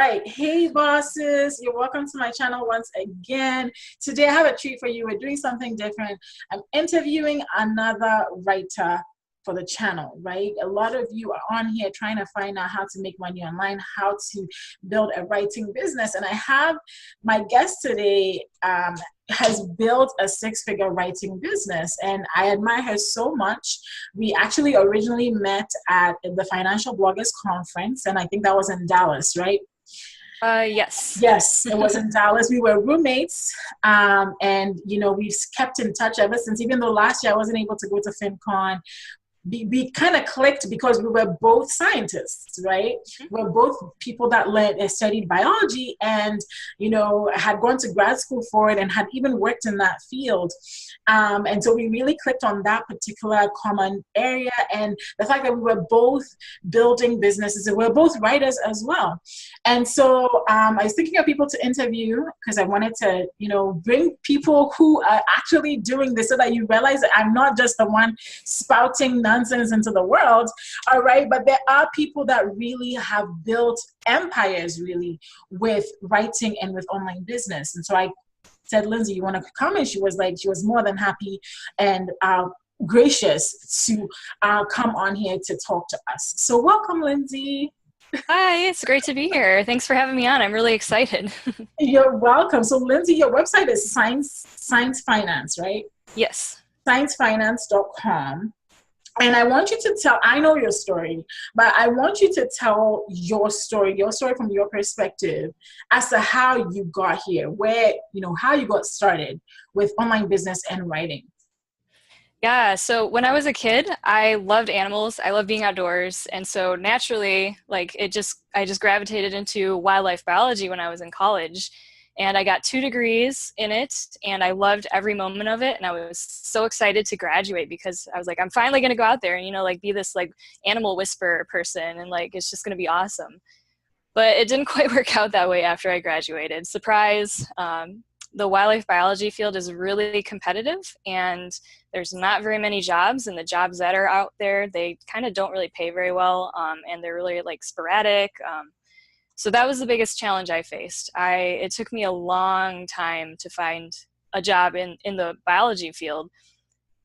right. Hey, bosses. You're welcome to my channel once again. Today, I have a treat for you. We're doing something different. I'm interviewing another writer for the channel, right? A lot of you are on here trying to find out how to make money online, how to build a writing business. And I have my guest today has built a six-figure writing business, and I admire her so much. We actually originally met at the Financial Bloggers Conference, and I think that was in Dallas, right? Yes. Yes, it was in Dallas. We were roommates, and we've kept in touch ever since. Even though last year I wasn't able to go to FinCon, we kind of clicked because we were both scientists, right? We're both people that studied biology and, had gone to grad school for it and had even worked in that field. And so we really clicked on that particular common area, and the fact that we were both building businesses and we're both writers as well. And so I was thinking of people to interview because I wanted to, bring people who are actually doing this so that you realize that I'm not just the one spouting nonsense into the world, all right? But there are people that really have built empires really with writing and with online business. And so I said, Lindsay, you want to come? And she was more than happy and gracious to come on here to talk to us. So welcome, Lindsay. Hi, it's great to be here. Thanks for having me on. I'm really excited. You're welcome. So Lindsay, your website is Science Finance, right? Yes. ScienceFinance.com. And I want you to tell, I know your story, but I want you to tell your story from your perspective as to how you got here, where, how you got started with online business and writing. Yeah, so when I was a kid, I loved animals. I loved being outdoors. And so naturally, I just gravitated into wildlife biology when I was in college. And I got 2 degrees in it, and I loved every moment of it. And I was so excited to graduate because I was like, I'm finally going to go out there and, be this animal whisperer person. And it's just going to be awesome. But it didn't quite work out that way after I graduated. Surprise. The wildlife biology field is really competitive, and there's not very many jobs, and the jobs that are out there, they kind of don't really pay very well, and they're really sporadic. So that was the biggest challenge I faced. It took me a long time to find a job in the biology field.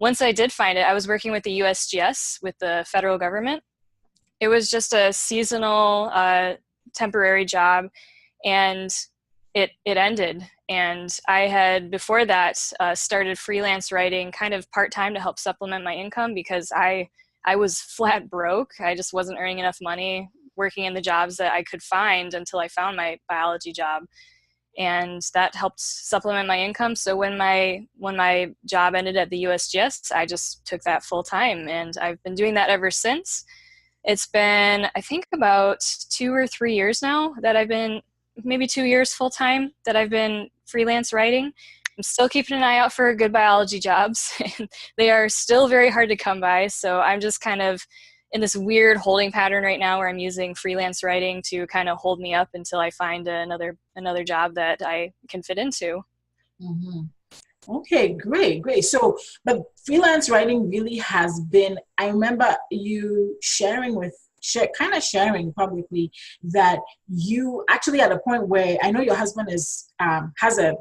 Once I did find it, I was working with the USGS, with the federal government. It was just a seasonal, temporary job, and it ended. And I had, before that, started freelance writing kind of part-time to help supplement my income because I was flat broke. I just wasn't earning enough money working in the jobs that I could find until I found my biology job. And that helped supplement my income. So when my job ended at the USGS, I just took that full time, and I've been doing that ever since. It's been, I think, about 2 or 3 years now that I've been, maybe 2 years full time that I've been freelance writing. I'm still keeping an eye out for good biology jobs. They are still very hard to come by. So I'm just kind of in this weird holding pattern right now where I'm using freelance writing to kind of hold me up until I find another job that I can fit into. Mm-hmm. Okay, great. So, but freelance writing really has been, I remember you sharing publicly that you actually at a point where I know your husband has a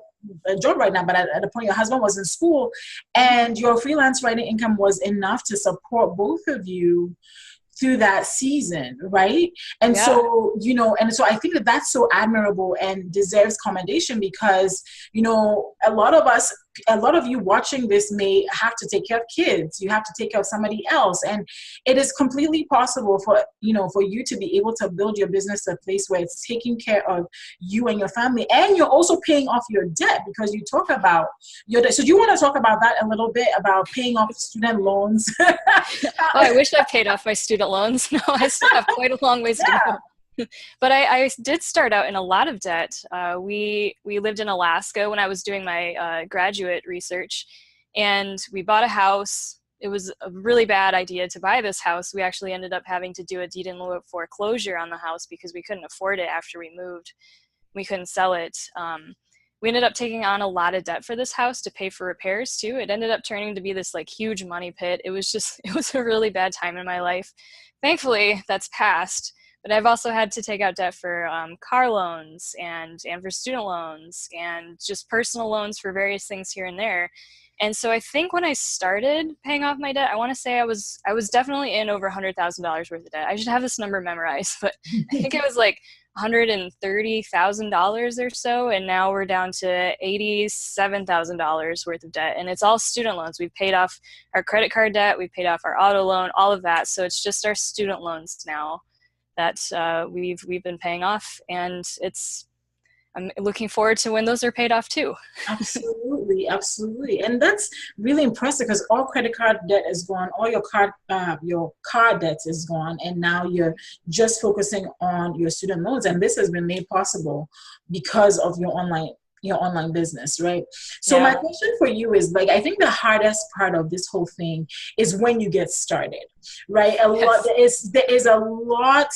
job right now, but at a point your husband was in school and your freelance writing income was enough to support both of you through that season, right? And Yeah. so, so I think that that's so admirable and deserves commendation because, a lot of you watching this may have to take care of kids. You have to take care of somebody else. And it is completely possible for you to be able to build your business to a place where it's taking care of you and your family. And you're also paying off your debt because you talk about your debt. So do you want to talk about that a little bit, about paying off student loans? Oh, I wish I paid off my student loans. No, I still have quite a long ways to go. But I did start out in a lot of debt. We lived in Alaska when I was doing my graduate research, and we bought a house. It was a really bad idea to buy this house. We actually ended up having to do a deed in lieu of foreclosure on the house because we couldn't afford it after we moved. We couldn't sell it. We ended up taking on a lot of debt for this house to pay for repairs too. It ended up turning to be this huge money pit. It was a really bad time in my life. Thankfully, that's passed. But I've also had to take out debt for car loans and for student loans and just personal loans for various things here and there. And so I think when I started paying off my debt, I want to say I was definitely in over $100,000 worth of debt. I should have this number memorized, but I think it was like $130,000 or so, and now we're down to $87,000 worth of debt, and it's all student loans. We've paid off our credit card debt, we've paid off our auto loan, all of that. So it's just our student loans now that we've been paying off, and I'm looking forward to when those are paid off too. Absolutely, absolutely, and that's really impressive because all credit card debt is gone, all your car debt is gone, and now you're just focusing on your student loans, and this has been made possible because of your online business, right? So my question for you is, like, I think the hardest part of this whole thing is when you get started, right? There is a lot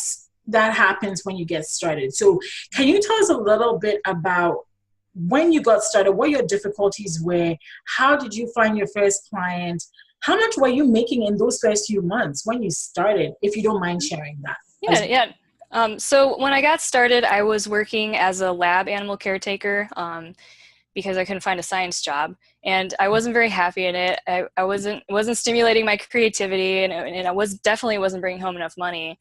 that happens when you get started. So can you tell us a little bit about when you got started, what your difficulties were, how did you find your first client, how much were you making in those first few months when you started, if you don't mind sharing that? So when I got started, I was working as a lab animal caretaker because I couldn't find a science job, and I wasn't very happy in it. I wasn't stimulating my creativity, and I definitely wasn't bringing home enough money.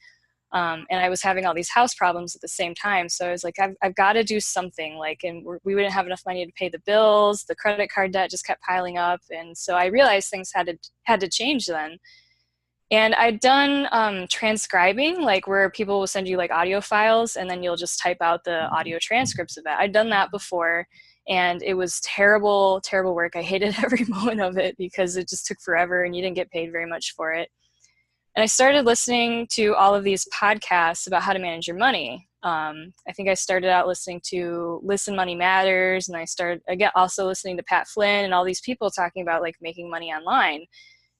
And I was having all these house problems at the same time. So I was like, I've got to do something, and we didn't have enough money to pay the bills. The credit card debt just kept piling up. And so I realized things had to change then. And I'd done transcribing, where people will send you audio files and then you'll just type out the audio transcripts of that. I'd done that before, and it was terrible, terrible work. I hated every moment of it because it just took forever and you didn't get paid very much for it. And I started listening to all of these podcasts about how to manage your money. I think I started out listening to Listen Money Matters, and I started also listening to Pat Flynn and all these people talking about making money online.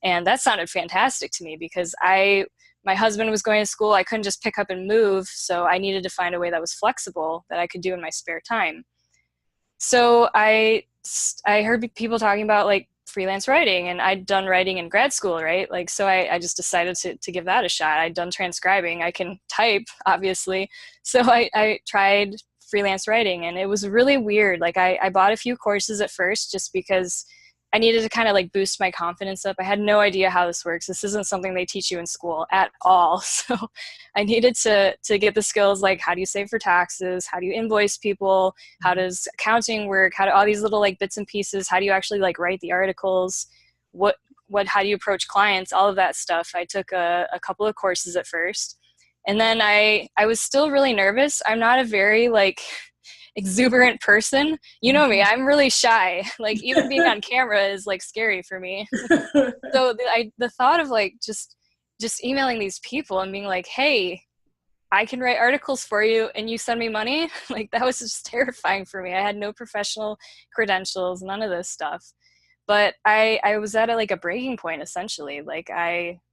And that sounded fantastic to me because my husband was going to school. I couldn't just pick up and move, so I needed to find a way that was flexible that I could do in my spare time. So I heard people talking about freelance writing, and I'd done writing in grad school, right? So I just decided to give that a shot. I'd done transcribing. I can type, obviously. So I tried freelance writing, and it was really weird. I bought a few courses at first just because I needed to kind of boost my confidence up. I had no idea how this works. This isn't something they teach you in school at all. So I needed to get the skills, how do you save for taxes? How do you invoice people? How does accounting work? How do all these little bits and pieces? How do you actually write the articles? How do you approach clients? All of that stuff. I took a couple of courses at first, and then I was still really nervous. I'm not a very exuberant person. You know me, I'm really shy. Even being on camera is scary for me. So the thought of just emailing these people and being hey, I can write articles for you and you send me money, that was just terrifying for me. I had no professional credentials, none of this stuff. But I was at a breaking point, essentially.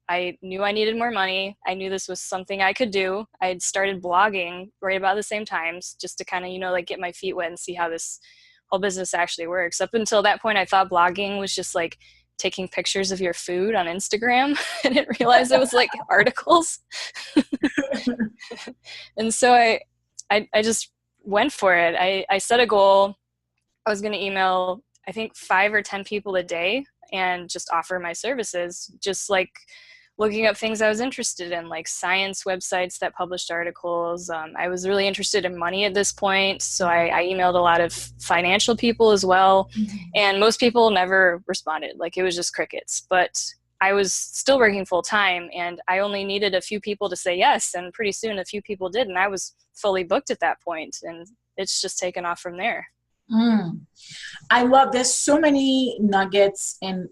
I knew I needed more money. I knew this was something I could do. I had started blogging right about the same times just to kind of, get my feet wet and see how this whole business actually works. Up until that point, I thought blogging was just taking pictures of your food on Instagram. I didn't realize it was articles. And so I just went for it. I set a goal. I was going to email, I think, 5 or 10 people a day and just offer my services, just looking up things I was interested in, science websites that published articles. I was really interested in money at this point, so I emailed a lot of financial people as well, and most people never responded. It was just crickets. But I was still working full time, and I only needed a few people to say yes, and pretty soon a few people did, and I was fully booked at that point, and it's just taken off from there. I love, there's so many nuggets in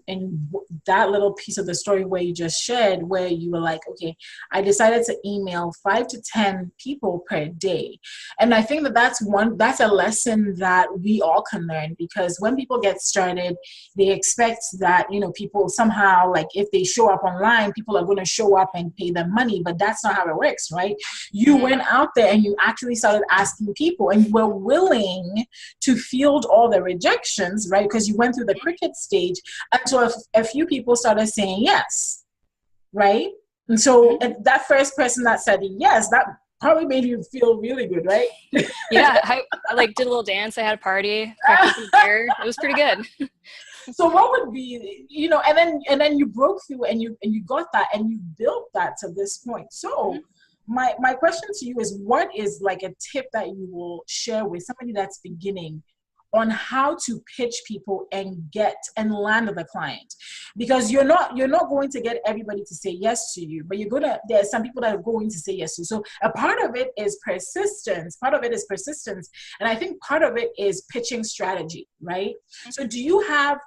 that little piece of the story where you just shared, where you were okay, I decided to email 5 to 10 people per day. And I think that's a lesson that we all can learn, because when people get started, they expect that, people somehow, if they show up online, people are going to show up and pay them money, but that's not how it works, right? You went out there and you actually started asking people, and you were willing to field all the rejections, right? Because you went through the cricket stage until a few people started saying yes, right? And so that first person that said yes, that probably made you feel really good, right? Yeah, I like did a little dance. I had a party, cracked open a beer. It was pretty good. So what would be, and then you broke through and you got that and you built that to this point. So my question to you is, what is like a tip that you will share with somebody that's beginning on how to pitch people and get and land the client? Because you're not going to get everybody to say yes to you, but there's some people that are going to say yes to you. So a part of it is persistence. And I think part of it is pitching strategy, right? So do you have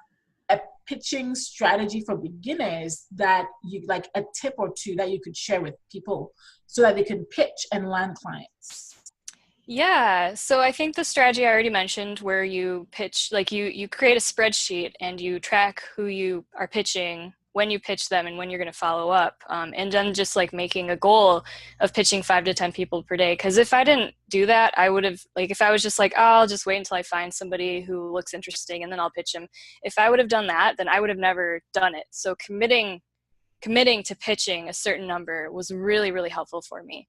a pitching strategy for beginners that you like, a tip or two that you could share with people so that they can pitch and land clients? Yeah, so I think the strategy I already mentioned, where you pitch, like you create a spreadsheet and you track who you are pitching, when you pitch them, and when you're going to follow up, and then just like making a goal of pitching 5 to 10 people per day. Because if I didn't do that, I would have, like, if I was just like, oh, I'll just wait until I find somebody who looks interesting and then I'll pitch them. If I would have done that, then I would have never done it. So committing to pitching a certain number was really, really helpful for me.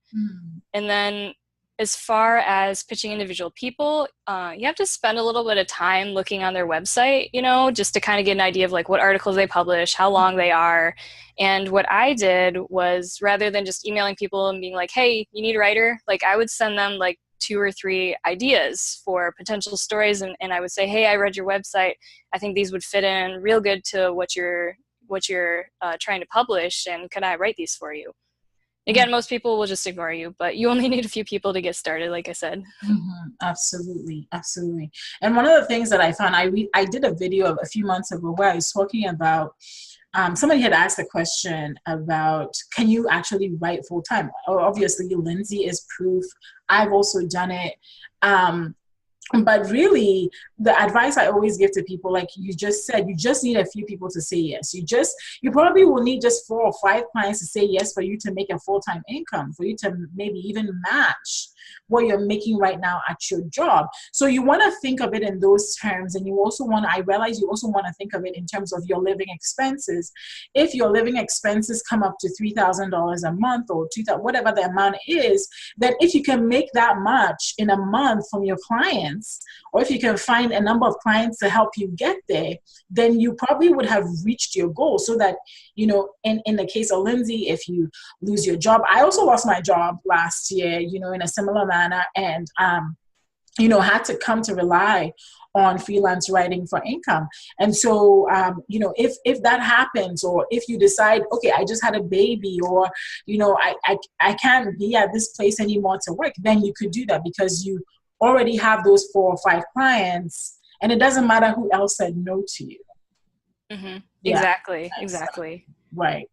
And then as far as pitching individual people, you have to spend a little bit of time looking on their website, just to kind of get an idea of like what articles they publish, how long they are. And what I did was, rather than just emailing people and being like, hey, you need a writer, like I would send them like 2 or 3 ideas for potential stories. And I would say, hey, I read your website. I think these would fit in real good to what you're trying to publish. And can I write these for you? Again, most people will just ignore you, but you only need a few people to get started, like I said. Absolutely. Absolutely. And one of the things that I found, I did a video a few months ago where I was talking about, somebody had asked a question about, can you actually write full time? Obviously, Lindsay is proof. I've also done it. But really, the advice I always give to people, like you just said, you just need a few people to say yes. You probably will need just 4 or 5 clients to say yes for you to make a full-time income, for you to maybe even match what you're making right now at your job. So you want to think of it in those terms. And I realize you also want to think of it in terms of your living expenses. If your living expenses come up to $3,000 a month or $2,000, whatever the amount is, then if you can make that much in a month from your clients, or if you can find a number of clients to help you get there, then you probably would have reached your goal. So that, in the case of Lindsay, if you lose your job, I also lost my job last year, in a similar manner, and had to come to rely on freelance writing for income. And so, if that happens, or if you decide, okay, I just had a baby, or, I can't be at this place anymore to work, then you could do that because you already have those 4 or 5 clients, and it doesn't matter who else said no to you. Exactly. Right.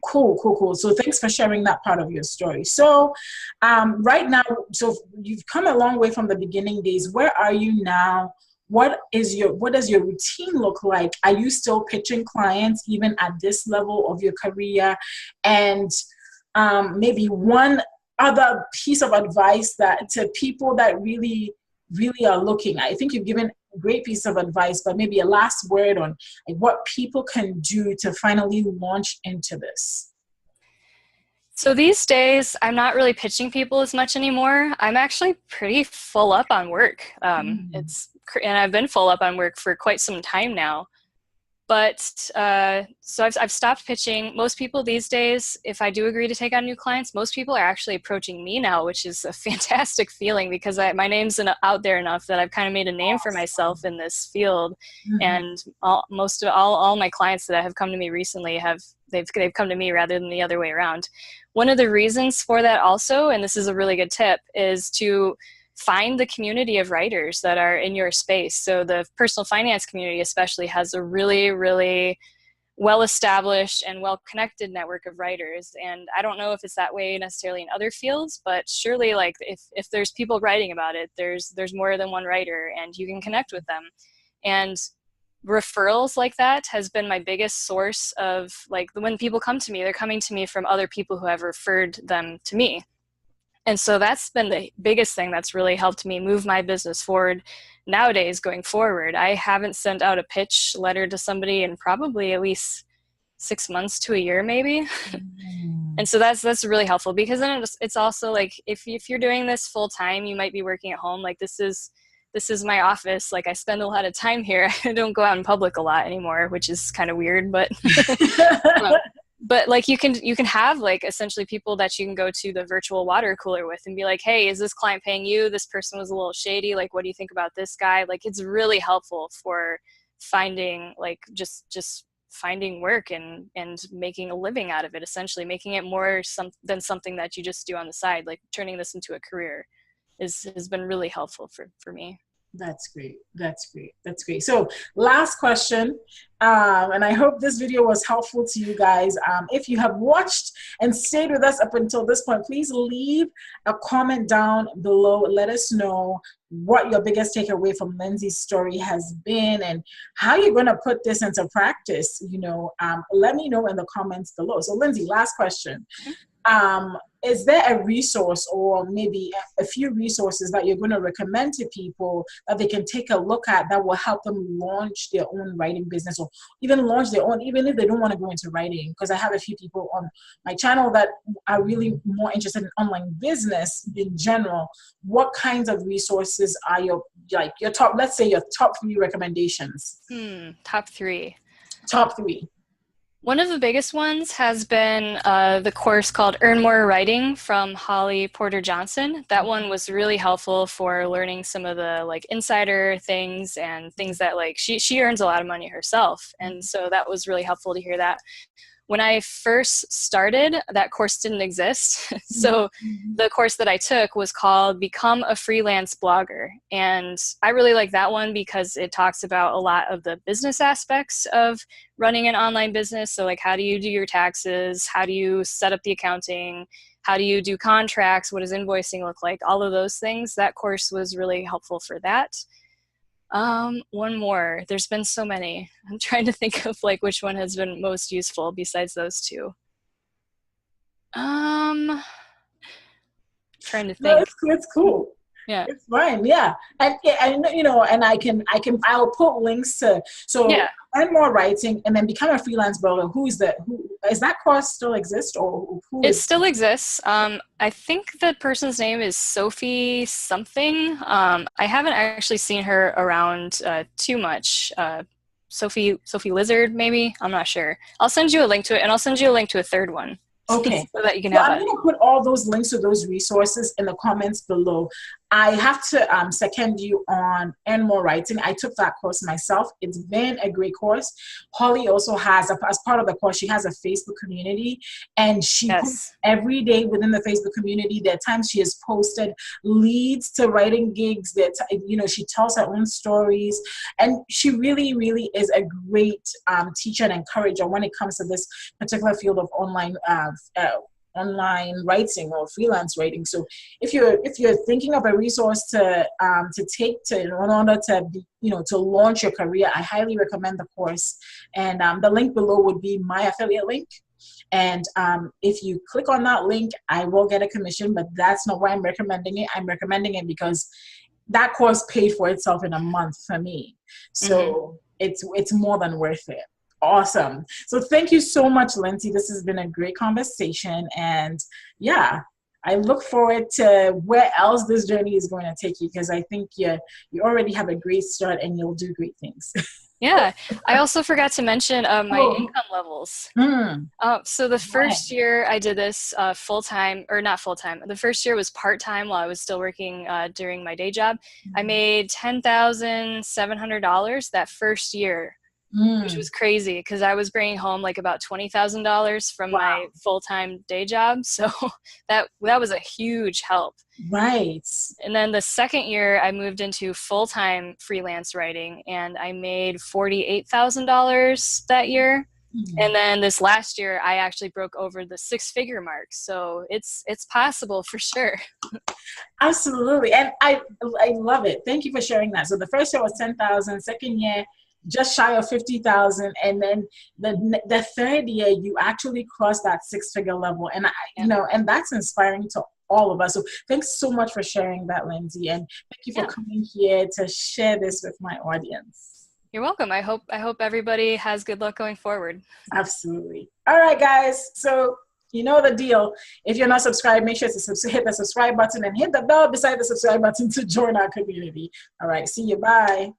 Cool. So thanks for sharing that part of your story. So right now, so you've come a long way from the beginning days. Where are you now? What does your routine look like? Are you still pitching clients even at this level of your career? And maybe one other piece of advice that to people that really, really are looking. I think you've given a great piece of advice, but maybe a last word on like what people can do to finally launch into this. So these days, I'm not really pitching people as much anymore. I'm actually pretty full up on work. And I've been full up on work for quite some time now. But so I've stopped pitching. Most people these days, if I do agree to take on new clients, most people are actually approaching me now, which is a fantastic feeling because my name's out there enough that I've kind of made a name for myself in this field. And all my clients that have come to me recently they've come to me rather than the other way around. One of the reasons for that also, and this is a really good tip, is to find the community of writers that are in your space. So the personal finance community especially has a really, really well-established and well-connected network of writers. And I don't know if it's that way necessarily in other fields, but surely like if there's people writing about it, there's more than one writer and you can connect with them. And referrals like that has been my biggest source of, like, when people come to me, they're coming to me from other people who have referred them to me. And so that's been the biggest thing that's really helped me move my business forward nowadays going forward. I haven't sent out a pitch letter to somebody in probably at least 6 months to a year, maybe. Mm. And so that's really helpful, because then it's also like, if you're doing this full time, you might be working at home. Like, this is my office. Like, I spend a lot of time here. I don't go out in public a lot anymore, which is kind of weird, but but like, you can have like essentially people that you can go to the virtual water cooler with and be like, hey, is this client paying you? This person was a little shady. Like, what do you think about this guy? Like, it's really helpful for finding, like, just finding work and making a living out of it, essentially making it more than something that you just do on the side. Like, turning this into a career has been really helpful for me. That's great. That's great. That's great. So last question, and I hope this video was helpful to you guys. If you have watched and stayed with us up until this point, please leave a comment down below. Let us know what your biggest takeaway from Lindsay's story has been and how you're going to put this into practice. Let me know in the comments below. So Lindsay, last question. Is there a resource, or maybe a few resources, that you're going to recommend to people that they can take a look at that will help them launch their own writing business, or even launch their own, even if they don't want to go into writing? Because I have a few people on my channel that are really more interested in online business in general. What kinds of resources are your top, let's say your top 3 recommendations? Top 3. Top 3. One of the biggest ones has been the course called Earn More Writing from Holly Porter Johnson. That one was really helpful for learning some of the like insider things and things that, like, she earns a lot of money herself. And so that was really helpful to hear that. When I first started, that course didn't exist. So the course that I took was called Become a Freelance Blogger. And I really like that one because it talks about a lot of the business aspects of running an online business. So like, how do you do your taxes? How do you set up the accounting? How do you do contracts? What does invoicing look like? All of those things. That course was really helpful for that. One more. There's been so many. I'm trying to think of like which one has been most useful besides those 2. Trying to think. No, it's cool. Yeah, it's fine. Yeah, and and I'll put links to. So yeah. Earn More Writing, and then Become a Freelance Blogger. Who is that course still exist, or who? It still exists. I think the person's name is Sophie something. I haven't actually seen her around too much. Sophie Lizard, maybe. I'm not sure. I'll send you a link to it, and I'll send you a link to a third one. Okay. So that you can have I'm going to put all those links to those resources in the comments below. I have to second you on Earn More Writing. I took that course myself. It's been a great course. Holly also has, as part of the course, she has a Facebook community, and she posts every day within the Facebook community. There are times she has posted leads to writing gigs that, she tells her own stories, and she really, really is a great teacher and encourager when it comes to this particular field of online writing or freelance writing. So if you're thinking of a resource to take in order to launch your career, I highly recommend the course. And the link below would be my affiliate link. And if you click on that link, I will get a commission, but that's not why I'm recommending it. I'm recommending it because that course paid for itself in a month for me. So it's more than worth it. Awesome. So thank you so much, Lindsay. This has been a great conversation. And yeah, I look forward to where else this journey is going to take you, because I think you already have a great start and you'll do great things. Yeah. I also forgot to mention my income levels. So the first year I did this full-time, or not full-time. The first year was part-time while I was still working during my day job. I made $10,700 that first year. Which was crazy because I was bringing home like about $20,000 from my full-time day job. So that was a huge help. Right. And then the second year I moved into full-time freelance writing, and I made $48,000 that year. And then this last year I actually broke over the 6-figure mark. So it's possible for sure. Absolutely. And I love it. Thank you for sharing that. So the first year was 10,000, second year just shy of 50,000, and then the third year you actually crossed that 6-figure level, and and that's inspiring to all of us. So thanks so much for sharing that, Lindsay, and thank you for coming here to share this with my audience. You're welcome. I hope everybody has good luck going forward. Absolutely. All right, guys. So you know the deal. If you're not subscribed, make sure to hit the subscribe button and hit the bell beside the subscribe button to join our community. All right. See you. Bye.